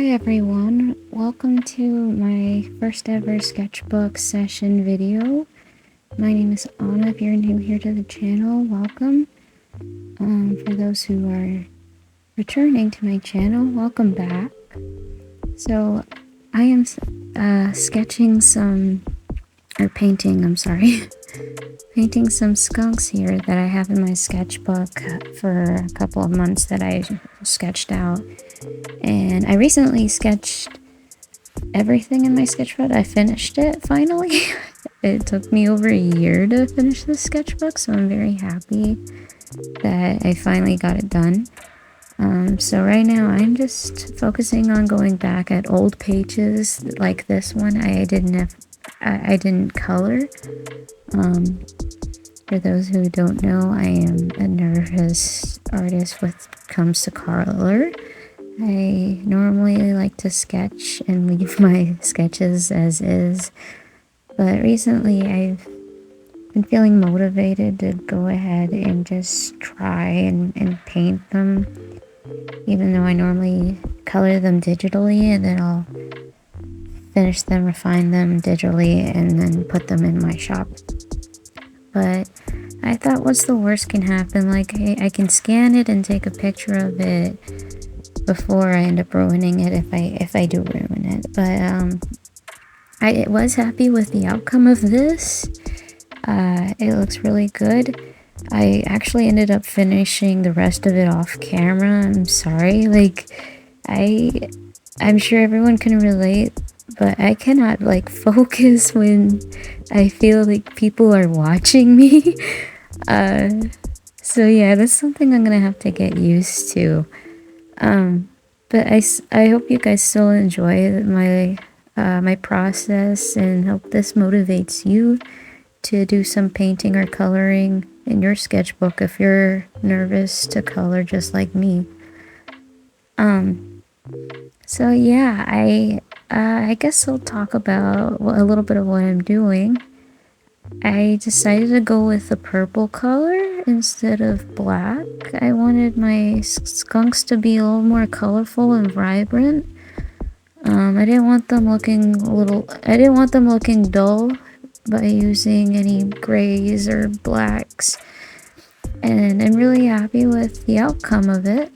Hi everyone, welcome to my first ever sketchbook session video. My name is Anna. If you're new here to the channel, welcome. For those who are returning to my channel, welcome back. So I am sketching painting painting some skunks here that I have in my sketchbook for a couple of months that I sketched out. And I recently sketched everything in my sketchbook. I finished it finally. It took me over a year to finish this sketchbook, so I'm very happy that I finally got it done. So right now I'm just focusing on going back at old pages like this one. I didn't color. For those who don't know, I am a nervous artist when it comes to color. I normally like to sketch and leave my sketches as is, but recently I've been feeling motivated to go ahead and just try and paint them, even though I normally color them digitally and then I'll finish them, refine them digitally, and then put them in my shop. But I thought, what's the worst can happen? Like, hey, I can scan it and take a picture of it before I end up ruining it if I do ruin it. But I was happy with the outcome of this. It looks really good. I actually ended up finishing the rest of it off camera. I'm sorry. Like, I'm sure everyone can relate, but I cannot like focus when I feel like people are watching me. So yeah, that's something I'm gonna have to get used to. But I hope you guys still enjoy my process, and hope this motivates you to do some painting or coloring in your sketchbook if you're nervous to color just like me. So yeah, I guess I'll talk about a little bit of what I'm doing. I decided to go with the purple color instead of black. I wanted my skunks to be a little more colorful and vibrant. I didn't want them looking dull by using any grays or blacks. And I'm really happy with the outcome of it.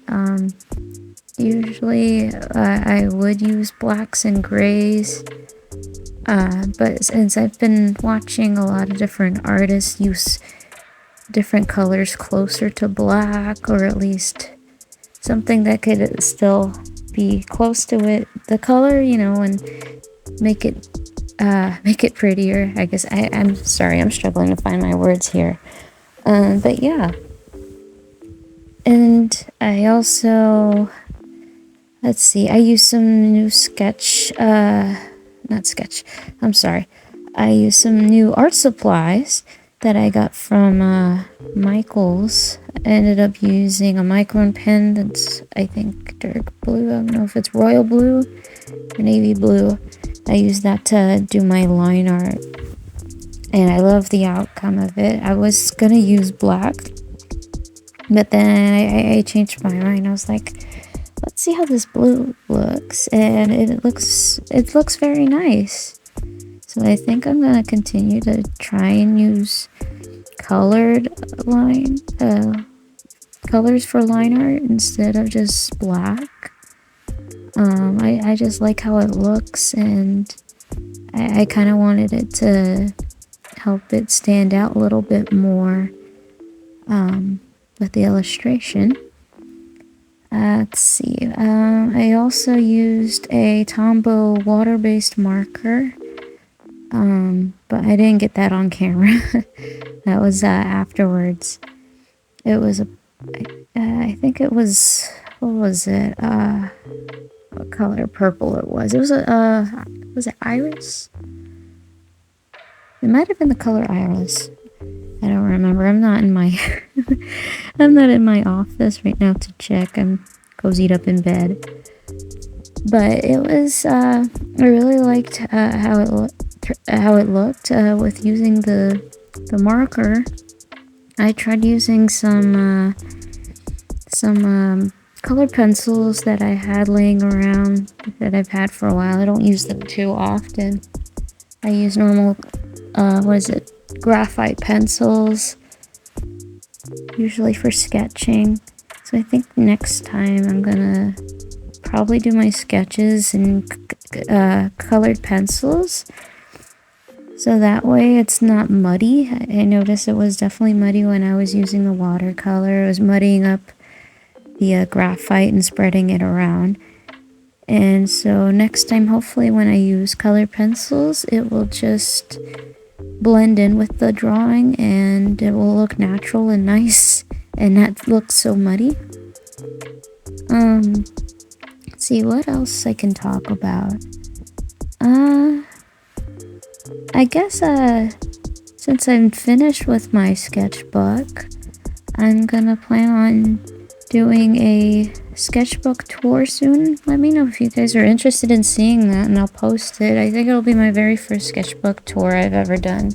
Usually I would use blacks and grays. But since I've been watching a lot of different artists use different colors closer to black, or at least something that could still be close to it, the color, and make it prettier, I guess. I'm sorry, I'm struggling to find my words here. But yeah. And I also, let's see, I used some new I used some new art supplies that I got from Michael's. I ended up using a micron pen that's, I think, dark blue. I don't know if it's royal blue or navy blue. I used that to do my line art, and I love the outcome of it. I was gonna use black, but then I changed my mind. I was like, let's see how this blue looks, and it looks very nice. So I think I'm gonna continue to try and use colors for line art instead of just black. I just like how it looks, and I kind of wanted it to help it stand out a little bit more with the illustration. Let's see. I also used a Tombow water-based marker, but I didn't get that on camera. That was afterwards. It was I think it was, what was it? What color purple it was? It was it iris? It might have been the color iris. I don't remember. I'm not in my I'm not in my office right now to check. I'm cozied up in bed. But it was I really liked how it looked with using the marker. I tried using some colored pencils that I had laying around that I've had for a while. I don't use them too often. I use normal, graphite pencils, usually for sketching. So I think next time I'm gonna probably do my sketches in colored pencils. So that way it's not muddy. I noticed it was definitely muddy when I was using the watercolor. It was muddying up the graphite and spreading it around. And so next time, hopefully when I use colored pencils, it will just blend in with the drawing and it will look natural and nice and not look so muddy. Let's see what else I can talk about. I guess since I'm finished with my sketchbook, I'm gonna plan on doing a sketchbook tour soon. Let me know if you guys are interested in seeing that and I'll post it. I think it'll be my very first sketchbook tour I've ever done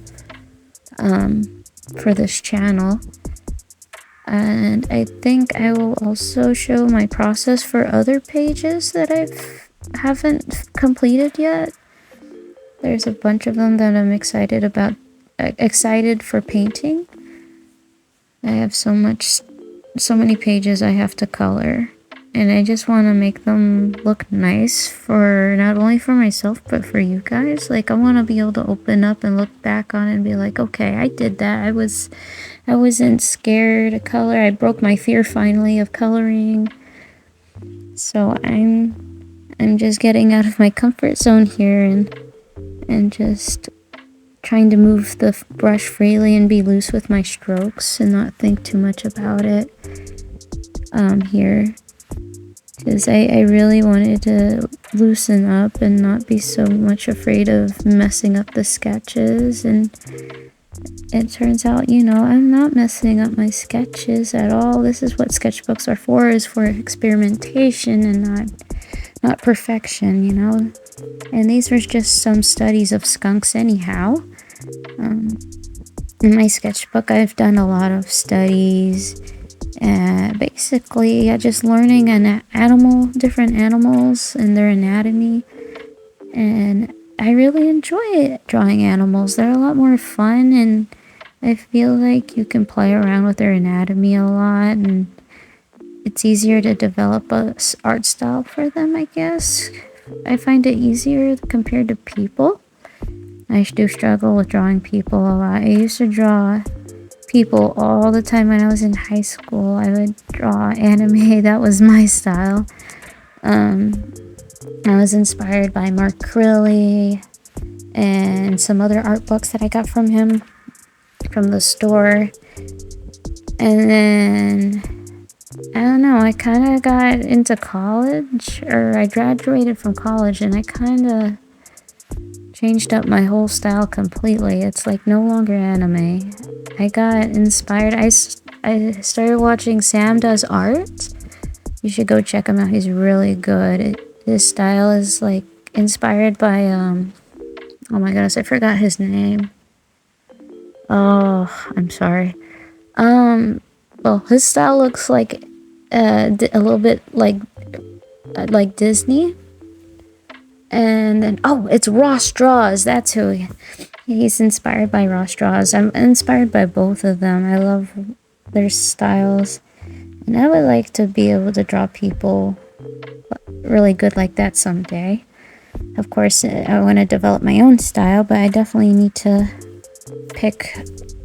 for this channel. And I think I will also show my process for other pages that haven't completed yet. There's a bunch of them that I'm excited for painting. I have so many pages I have to color, and I just want to make them look nice for not only for myself but for you guys. Like, I want to be able to open up and look back on it and be like, okay, I did that. I wasn't scared to color. I broke my fear finally of coloring. So I'm just getting out of my comfort zone here and just trying to move the brush freely and be loose with my strokes and not think too much about it here, because I really wanted to loosen up and not be so much afraid of messing up the sketches. And it turns out, I'm not messing up my sketches at all. This is what sketchbooks are for, is for experimentation and not perfection, And these were just some studies of skunks anyhow. In my sketchbook, I've done a lot of studies. Basically, just learning different animals and their anatomy. And I really enjoy drawing animals. They're a lot more fun, and I feel like you can play around with their anatomy a lot, and it's easier to develop a art style for them, I guess. I find it easier compared to people. I do struggle with drawing people a lot. I used to draw people all the time when I was in high school. I would draw anime. That was my style. I was inspired by Mark Crilly and some other art books that I got from him from the store. And then, I don't know, I kind of got into college, or I graduated from college, and I kind of changed up my whole style completely. It's like no longer anime. I got inspired. I started watching Sam Does Art. You should go check him out. He's really good. His style is like inspired by oh my goodness, I forgot his name. Oh, I'm sorry. Well, his style looks like a little bit like Disney. And then, it's Ross Draws. That's who he's inspired by. Ross Draws. I'm inspired by both of them. I love their styles, and I would like to be able to draw people really good like that someday. Of course, I want to develop my own style, but I definitely need to pick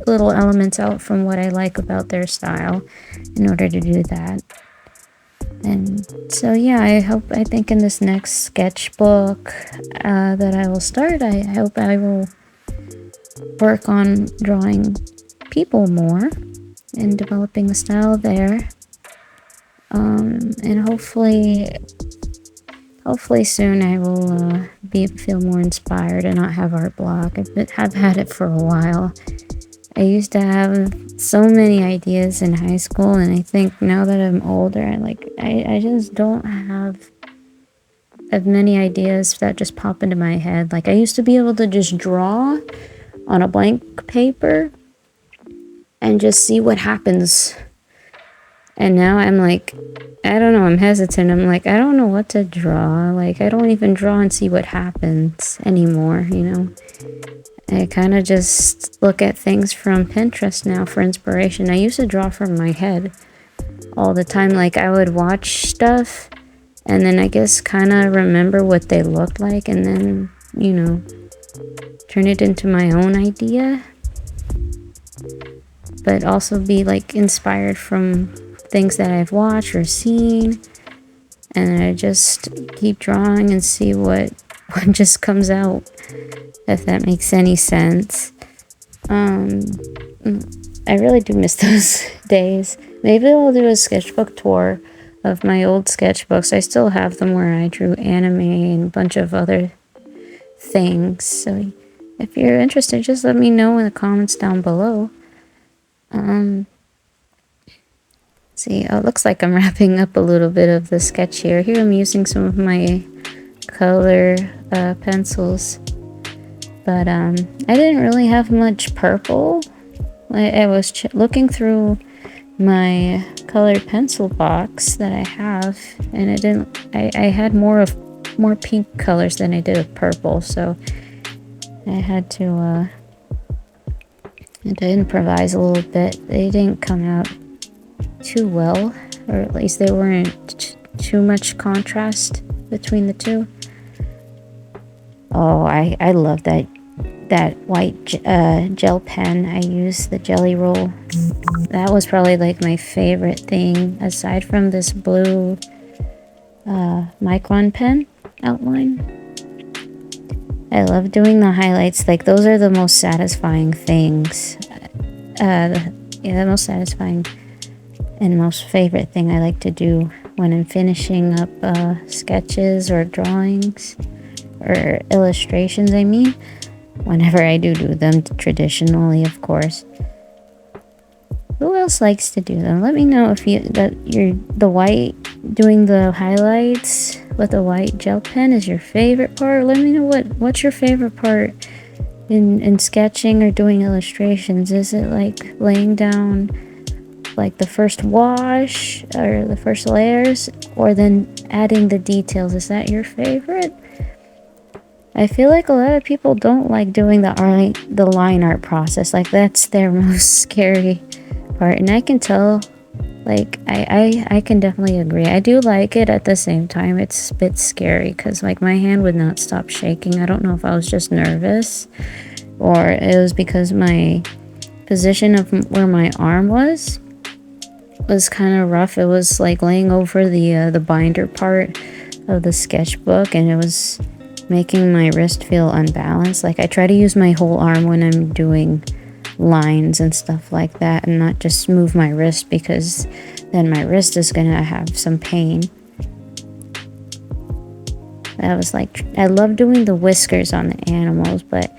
little elements out from what I like about their style in order to do that. And so yeah, I think in this next sketchbook that I will start, I hope I will work on drawing people more and developing the style there. And hopefully soon I will feel more inspired and not have art block. I've had it for a while. I used to have so many ideas in high school, and I think now that I'm older, I just don't have as many ideas that just pop into my head. Like, I used to be able to just draw on a blank paper and just see what happens. And now I'm like, I don't know, I'm hesitant. I'm like, I don't know what to draw. Like, I don't even draw and see what happens anymore, you know? I kind of just look at things from Pinterest now for inspiration. I used to draw from my head all the time. Like, I would watch stuff and then I guess kind of remember what they looked like and then, you know, turn it into my own idea. But also be like inspired from things that I've watched or seen. And I just keep drawing and see what just comes out, if that makes any sense. I really do miss those days. Maybe I'll do a sketchbook tour of my old sketchbooks. I still have them where I drew anime and a bunch of other things. So if you're interested, just let me know in the comments down below. See, oh, it looks like I'm wrapping up a little bit of the sketch here. Here I'm using some of my color pencils. But I didn't really have much purple. I was looking through my colored pencil box that I have, and it didn't. I had more pink colors than I did of purple, so I had to improvise a little bit. They didn't come out too well, or at least they weren't too much contrast between the two. Oh, I love that white gel pen. I used the Jelly Roll. That was probably like my favorite thing aside from this blue Micron pen outline. I love doing the highlights. Like, those are the most satisfying things. The most satisfying and most favorite thing I like to do when I'm finishing up sketches or drawings or illustrations, I mean. Whenever I do them traditionally, of course. Who else likes to do them? Let me know if you're the white, doing the highlights with a white gel pen is your favorite part. Let me know what's your favorite part in sketching or doing illustrations. Is it like laying down like the first wash or the first layers, or then adding the details? Is that your favorite? I feel like a lot of people don't like doing the line art process. Like, that's their most scary part, and I can tell. Like, I can definitely agree. I do like it. At the same time, it's a bit scary because like my hand would not stop shaking. I don't know if I was just nervous or it was because my position of where my arm was kind of rough. It was like laying over the binder part of the sketchbook, and it was making my wrist feel unbalanced. Like, I try to use my whole arm when I'm doing lines and stuff like that, and not just move my wrist, because then my wrist is gonna have some pain. I was like, I love doing the whiskers on the animals, but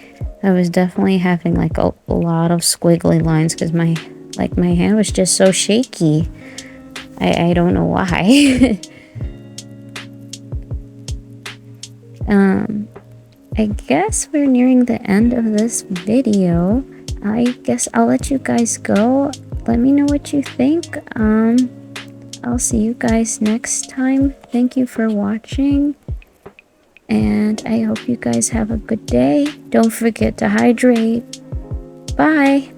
I was definitely having like a lot of squiggly lines because my hand was just so shaky. I don't know why. I guess we're nearing the end of this video. I guess I'll let you guys go. Let me know what you think. I'll see you guys next time. Thank you for watching, and I hope you guys have a good day. Don't forget to hydrate. Bye.